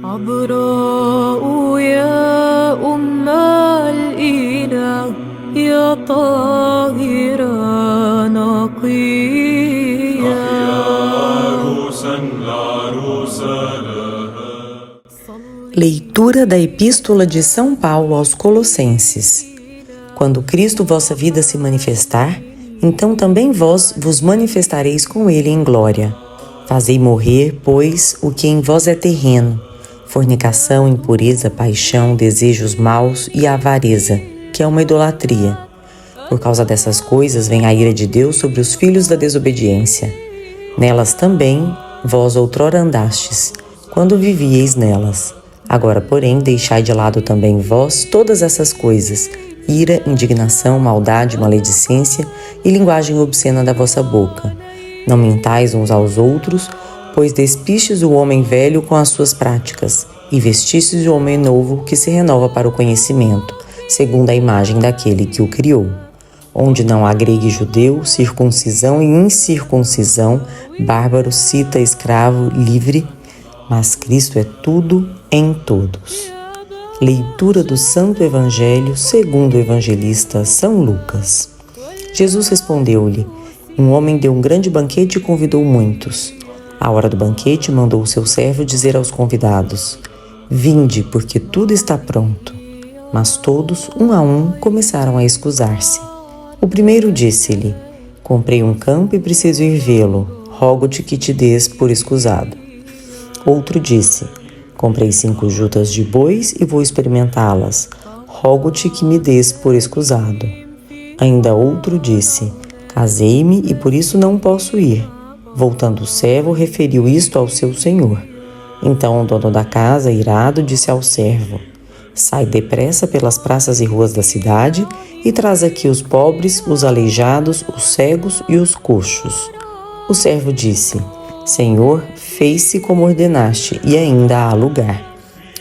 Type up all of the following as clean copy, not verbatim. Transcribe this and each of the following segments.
عذراء يا أم الإله يا طاهرة نقية Leitura da Epístola de São Paulo aos Colossenses. Quando Cristo vossa vida se manifestar, então também vós vos manifestareis com ele em glória. Fazei morrer, pois, o que em vós é terreno, fornicação, impureza, paixão, desejos maus e avareza, que é uma idolatria. Por causa dessas coisas vem a ira de Deus sobre os filhos da desobediência. Nelas também vós outrora andastes, quando vivieis nelas. Agora, porém, deixai de lado também vós todas essas coisas, ira, indignação, maldade, maledicência e linguagem obscena da vossa boca. Não mintais uns aos outros, pois despistes o homem velho com as suas práticas, e vestistes o homem novo que se renova para o conhecimento, segundo a imagem daquele que o criou. Onde não há grego e judeu, circuncisão e incircuncisão, bárbaro, cita, escravo, livre, mas Cristo é tudo em todos. Leitura do Santo Evangelho segundo o evangelista São Lucas. Jesus respondeu-lhe: um homem deu um grande banquete e convidou muitos. À hora do banquete, mandou o seu servo dizer aos convidados: vinde, porque tudo está pronto. Mas todos, um a um, começaram a escusar-se. O primeiro disse-lhe: comprei um campo e preciso ir vê-lo. Rogo-te que te des por escusado. Outro disse: comprei 5 jutas de bois e vou experimentá-las. Rogo-te que me des por escusado. Ainda outro disse: casei-me e por isso não posso ir. Voltando o servo, referiu isto ao seu senhor. Então o dono da casa, irado, disse ao servo: sai depressa pelas praças e ruas da cidade e traz aqui os pobres, os aleijados, os cegos e os coxos. O servo disse: Senhor, fez-se como ordenaste, e ainda há lugar.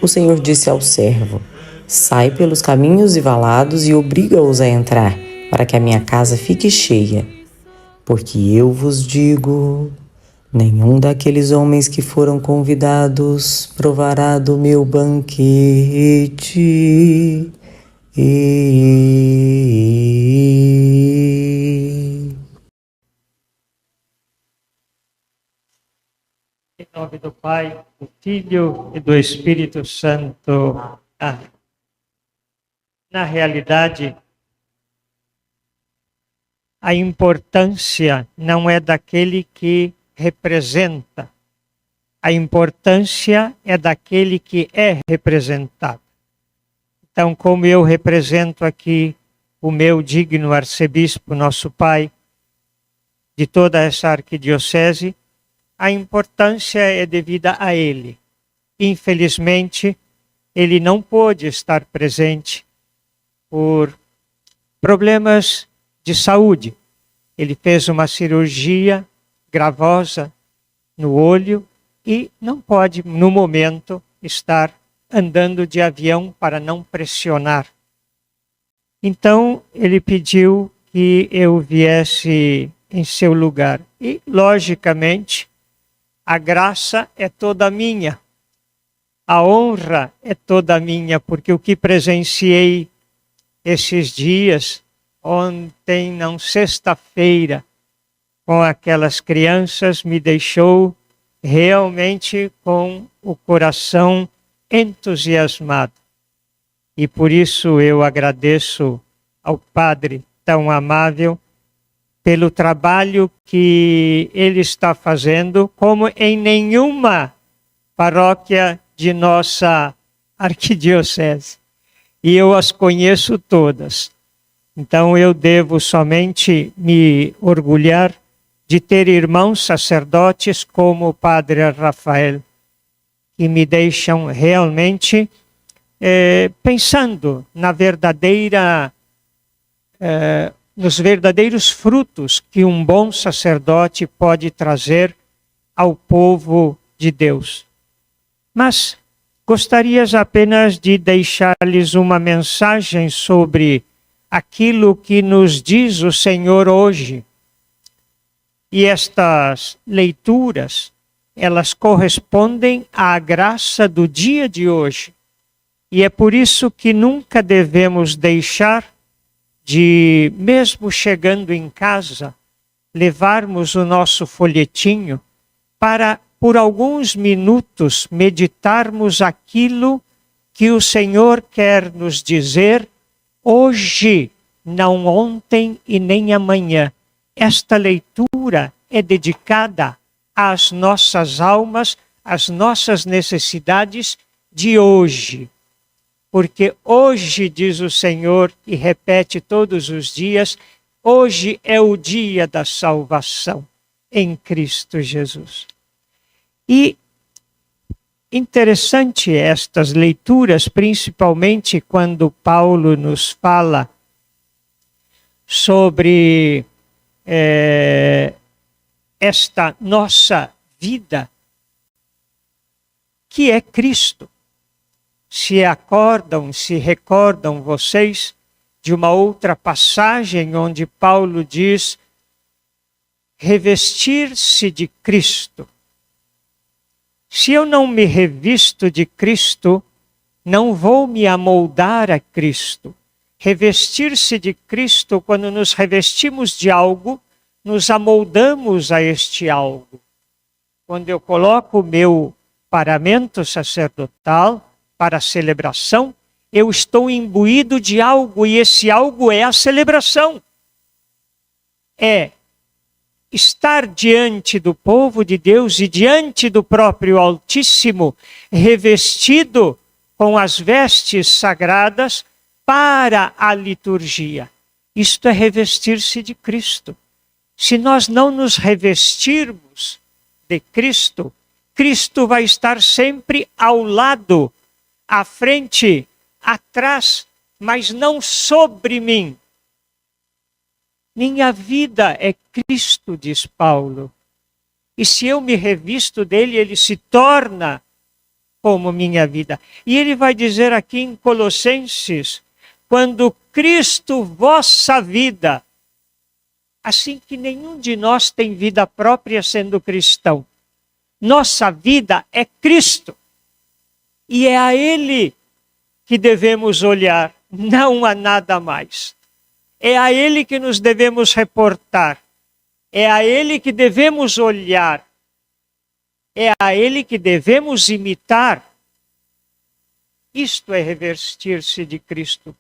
O Senhor disse ao servo: sai pelos caminhos e valados e obriga-os a entrar, para que a minha casa fique cheia. Porque eu vos digo, nenhum daqueles homens que foram convidados provará do meu banquete. Em nome do Pai, do Filho e do Espírito Santo. Amém. Na realidade, a importância não é daquele que representa. A importância é daquele que é representado. Então, como eu represento aqui o meu digno arcebispo, nosso pai, de toda essa arquidiocese, a importância é devida a ele. Infelizmente, ele não pôde estar presente por problemas de saúde. Ele fez uma cirurgia gravosa no olho e não pode, no momento, estar andando de avião para não pressionar. Então, ele pediu que eu viesse em seu lugar. E, logicamente, a graça é toda minha. A honra é toda minha, porque o que presenciei esses dias, ontem, não, sexta-feira, com aquelas crianças, me deixou realmente com o coração entusiasmado. E por isso eu agradeço ao Padre tão amável pelo trabalho que ele está fazendo, como em nenhuma paróquia de nossa arquidiocese. E eu as conheço todas. Então eu devo somente me orgulhar de ter irmãos sacerdotes como o Padre Rafael, que me deixam realmente pensando na nos verdadeiros frutos que um bom sacerdote pode trazer ao povo de Deus. Mas gostaria apenas de deixar-lhes uma mensagem sobre aquilo que nos diz o Senhor hoje. E estas leituras elas correspondem à graça do dia de hoje. E é por isso que nunca devemos deixar de, mesmo chegando em casa, levarmos o nosso folhetinho para, por alguns minutos, meditarmos aquilo que o Senhor quer nos dizer hoje, não ontem e nem amanhã. Esta leitura é dedicada às nossas almas, às nossas necessidades de hoje. Porque hoje, diz o Senhor, e repete todos os dias, hoje é o dia da salvação em Cristo Jesus. E interessante estas leituras, principalmente quando Paulo nos fala sobre esta nossa vida, que é Cristo. Se recordam vocês de uma outra passagem onde Paulo diz revestir-se de Cristo. Se eu não me revisto de Cristo, não vou me amoldar a Cristo. Revestir-se de Cristo, quando nos revestimos de algo, nos amoldamos a este algo. Quando eu coloco o meu paramento sacerdotal para a celebração, eu estou imbuído de algo, e esse algo é a celebração. É estar diante do povo de Deus e diante do próprio Altíssimo, revestido com as vestes sagradas para a liturgia. Isto é revestir-se de Cristo. Se nós não nos revestirmos de Cristo, Cristo vai estar sempre ao lado, à frente, atrás, mas não sobre mim. Minha vida é Cristo, diz Paulo. E se eu me revisto dele, ele se torna como minha vida. E ele vai dizer aqui em Colossenses, quando Cristo vossa vida, assim que nenhum de nós tem vida própria sendo cristão. Nossa vida é Cristo. E é a ele que devemos olhar, não a nada mais. É a ele que nos devemos reportar. É a ele que devemos olhar. É a ele que devemos imitar. Isto é revestir-se de Cristo.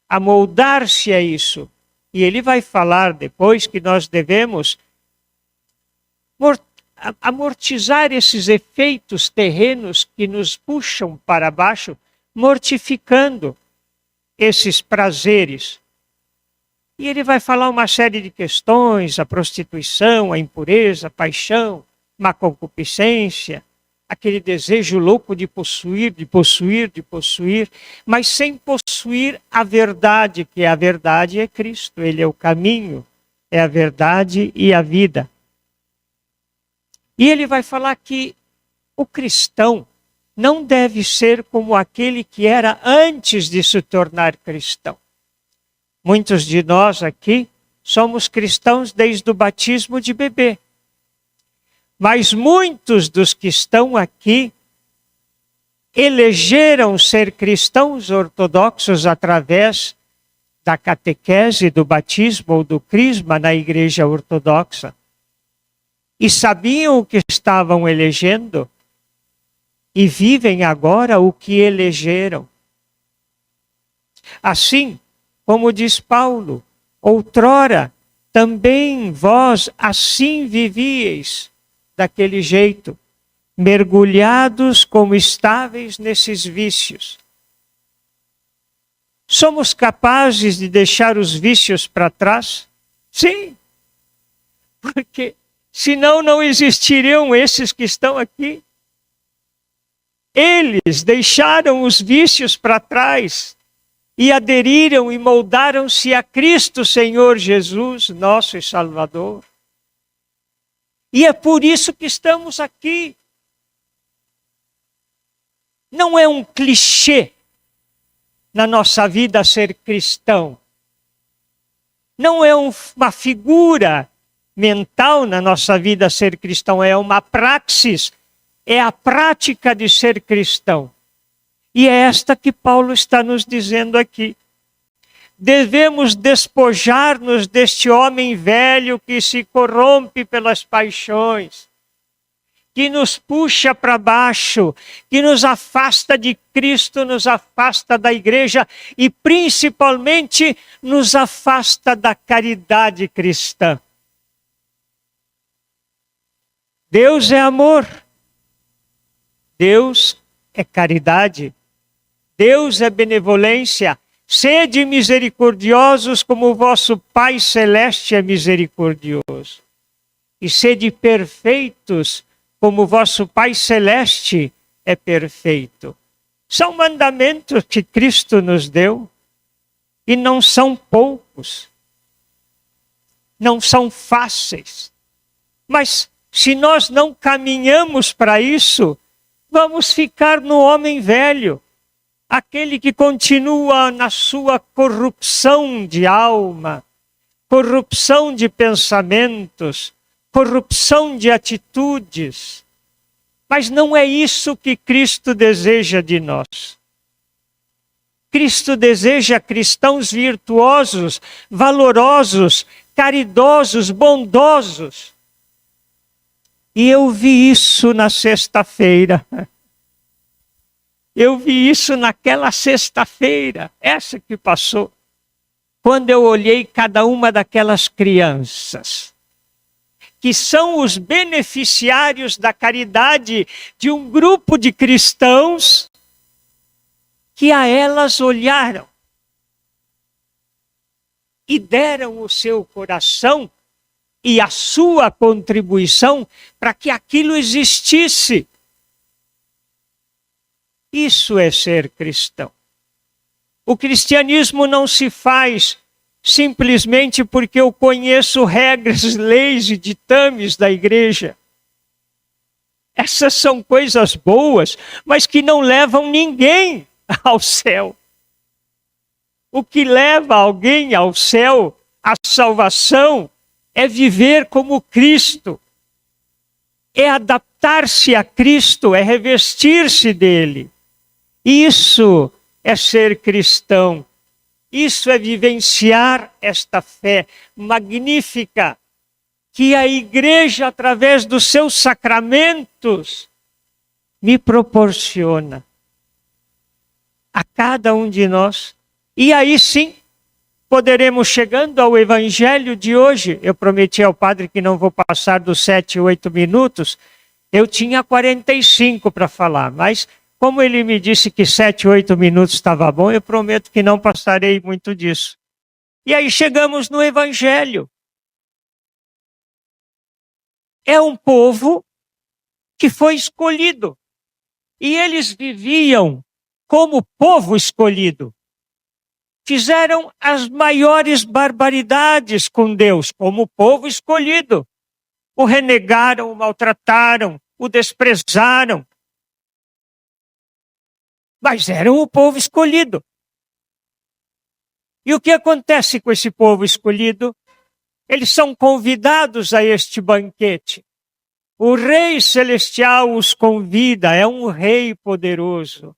Amoldar-se a isso. E ele vai falar depois que nós devemos amortizar esses efeitos terrenos que nos puxam para baixo, mortificando esses prazeres. E ele vai falar uma série de questões, a prostituição, a impureza, a paixão, má concupiscência, aquele desejo louco de possuir, mas sem possuir a verdade, que a verdade é Cristo, ele é o caminho, é a verdade e a vida. E ele vai falar que o cristão não deve ser como aquele que era antes de se tornar cristão. Muitos de nós aqui somos cristãos desde o batismo de bebê. Mas muitos dos que estão aqui elegeram ser cristãos ortodoxos através da catequese, do batismo ou do crisma na igreja ortodoxa. E sabiam o que estavam elegendo e vivem agora o que elegeram. Assim, como diz Paulo, outrora também vós assim vivíeis, daquele jeito, mergulhados como estáveis nesses vícios. Somos capazes de deixar os vícios para trás? Sim, porque senão não existiriam esses que estão aqui. Eles deixaram os vícios para trás e aderiram e moldaram-se a Cristo Senhor Jesus, nosso Salvador. E é por isso que estamos aqui. Não é um clichê na nossa vida ser cristão. Não é uma figura mental na nossa vida ser cristão, é uma praxis é a prática de ser cristão. E é esta que Paulo está nos dizendo aqui. Devemos despojar-nos deste homem velho que se corrompe pelas paixões, que nos puxa para baixo, que nos afasta de Cristo, nos afasta da igreja e principalmente nos afasta da caridade cristã. Deus é amor, Deus é caridade, Deus é benevolência. Sede misericordiosos como o vosso Pai Celeste é misericordioso. E sede perfeitos como o vosso Pai Celeste é perfeito. São mandamentos que Cristo nos deu e não são poucos. Não são fáceis. Mas se nós não caminhamos para isso, vamos ficar no homem velho. Aquele que continua na sua corrupção de alma, corrupção de pensamentos, corrupção de atitudes. Mas não é isso que Cristo deseja de nós. Cristo deseja cristãos virtuosos, valorosos, caridosos, bondosos. E eu vi isso na sexta-feira. Eu vi isso naquela sexta-feira, essa que passou, quando eu olhei cada uma daquelas crianças, que são os beneficiários da caridade de um grupo de cristãos que a elas olharam e deram o seu coração e a sua contribuição para que aquilo existisse. Isso é ser cristão. O cristianismo não se faz simplesmente porque eu conheço regras, leis e ditames da igreja. Essas são coisas boas, mas que não levam ninguém ao céu. O que leva alguém ao céu, à salvação, é viver como Cristo. É adaptar-se a Cristo, é revestir-se dele. Isso é ser cristão. Isso é vivenciar esta fé magnífica que a igreja, através dos seus sacramentos, me proporciona a cada um de nós. E aí sim, poderemos, chegando ao evangelho de hoje, eu prometi ao padre que não vou passar dos 7, 8 minutos, eu tinha 45 para falar, mas como ele me disse que 7, 8 minutos estava bom, eu prometo que não passarei muito disso. E aí chegamos no evangelho. É um povo que foi escolhido. E eles viviam como povo escolhido. Fizeram as maiores barbaridades com Deus, como povo escolhido. O renegaram, o maltrataram, o desprezaram. Mas eram o povo escolhido. E o que acontece com esse povo escolhido? Eles são convidados a este banquete. O Rei Celestial os convida, é um rei poderoso.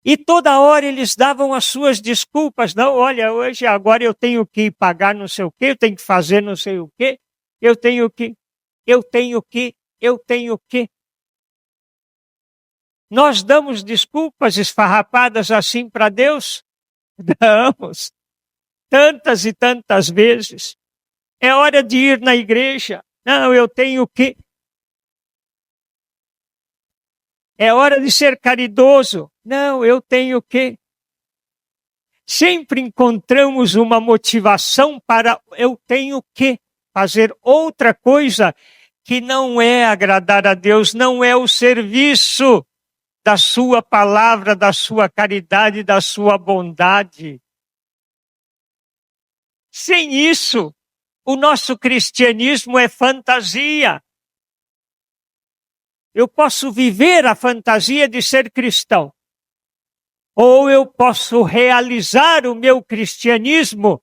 E toda hora eles davam as suas desculpas. Não, olha, agora eu tenho que pagar não sei o quê, eu tenho que fazer não sei o quê, eu tenho que. Nós damos desculpas esfarrapadas assim para Deus? Damos. Tantas e tantas vezes. É hora de ir na igreja. Não, eu tenho que. É hora de ser caridoso. Não, eu tenho que. Sempre encontramos uma motivação para eu tenho que fazer outra coisa que não é agradar a Deus, não é o serviço da sua palavra, da sua caridade, da sua bondade. Sem isso, o nosso cristianismo é fantasia. Eu posso viver a fantasia de ser cristão, ou eu posso realizar o meu cristianismo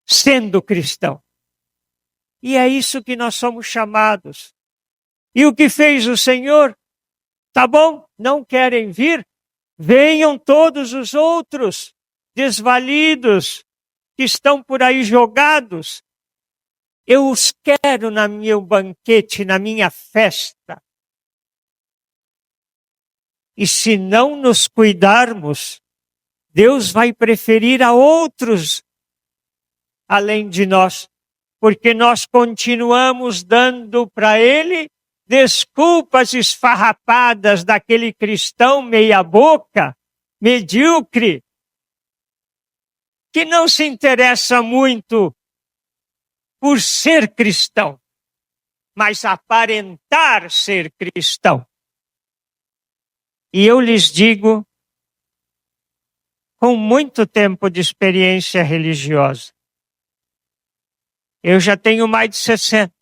sendo cristão. E é isso que nós somos chamados. E o que fez o Senhor? Tá bom, não querem vir? Venham todos os outros desvalidos que estão por aí jogados. Eu os quero no meu banquete, na minha festa. E se não nos cuidarmos, Deus vai preferir a outros além de nós, porque nós continuamos dando para Ele desculpas esfarrapadas daquele cristão meia-boca, medíocre, que não se interessa muito por ser cristão, mas aparentar ser cristão. E eu lhes digo, com muito tempo de experiência religiosa, eu já tenho mais de 60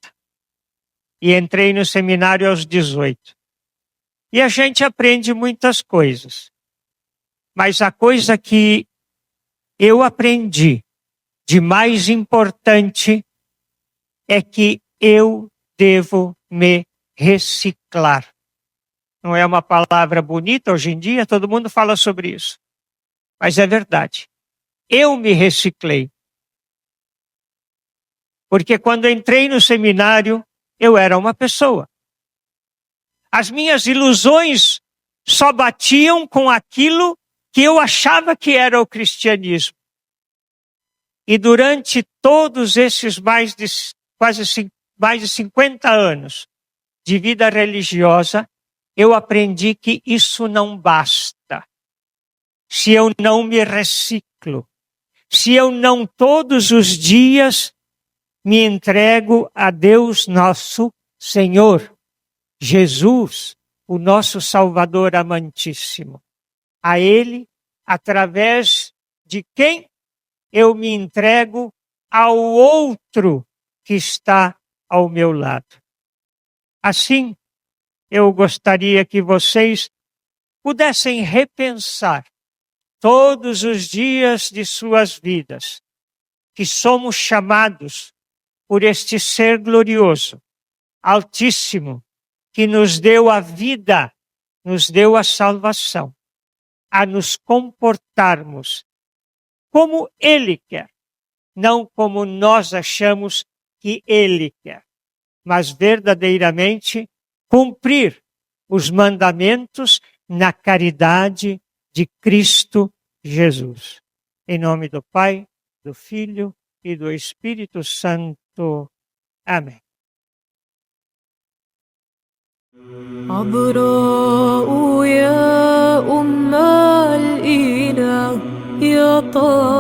e entrei no seminário aos 18. E a gente aprende muitas coisas, mas a coisa que eu aprendi de mais importante é que eu devo me reciclar. Não é uma palavra bonita hoje em dia, todo mundo fala sobre isso. Mas é verdade. Eu me reciclei. Porque quando entrei no seminário, eu era uma pessoa. As minhas ilusões só batiam com aquilo que eu achava que era o cristianismo. E durante todos esses mais de 50 anos de vida religiosa, eu aprendi que isso não basta. Se eu não me reciclo, se eu não todos os dias me entrego a Deus nosso Senhor, Jesus, o nosso Salvador amantíssimo. A Ele, através de quem eu me entrego ao outro que está ao meu lado. Assim, eu gostaria que vocês pudessem repensar todos os dias de suas vidas, que somos chamados por este ser glorioso, altíssimo, que nos deu a vida, nos deu a salvação, a nos comportarmos como Ele quer, não como nós achamos que Ele quer, mas verdadeiramente cumprir os mandamentos na caridade de Cristo Jesus. Em nome do Pai, do Filho e do Espírito Santo. Amém. عذراء يا أم الإله يا طاهرة